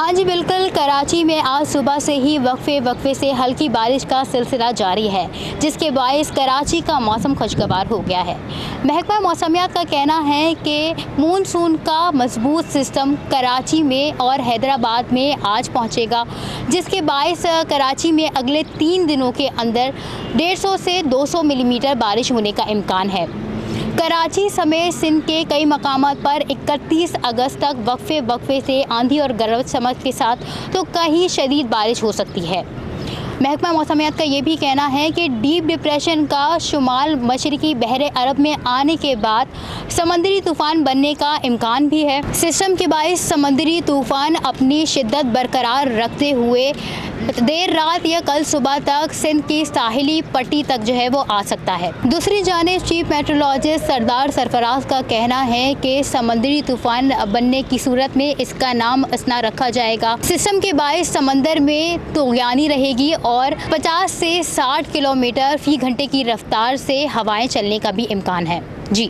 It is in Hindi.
हाँ जी, बिल्कुल। कराची में आज सुबह से ही वक्फे से हल्की बारिश का सिलसिला जारी है, जिसके बायस कराची का मौसम खुशगवार हो गया है। महकमा मौसमियात का कहना है कि मानसून का मजबूत सिस्टम कराची में और हैदराबाद में आज पहुंचेगा, जिसके बायस कराची में अगले 3 दिनों के अंदर 150 से 200 मिलीमीटर बारिश होने का इम्कान है। कराची समेत सिंध के कई मकामात पर 31 अगस्त तक वक्फे से आंधी और गरज चमक के साथ तो कहीं शदीद बारिश हो सकती है। महकमा मौसमियात का ये भी कहना है कि डीप डिप्रेशन का शुमाल मशरकी बहरे अरब में आने के बाद समंदरी तूफ़ान बनने का इम्कान भी है। सिस्टम के बायस समंदरी तूफ़ान अपनी शिद्दत बरकरार रखते हुए देर रात या कल सुबह तक सिंध की साहिली पट्टी तक जो है वो आ सकता है। दूसरी जानिब चीफ मेट्रोलॉजिस्ट सरदार सरफराज का कहना है कि समंदरी तूफ़ान बनने की सूरत में इसका नाम असना रखा जाएगा। सिस्टम के बायस समंदर में तूग़यानी रहेगी और 50 से 60 किलोमीटर फ़ी घंटे की रफ्तार से हवाएं चलने का भी इम्कान है। जी।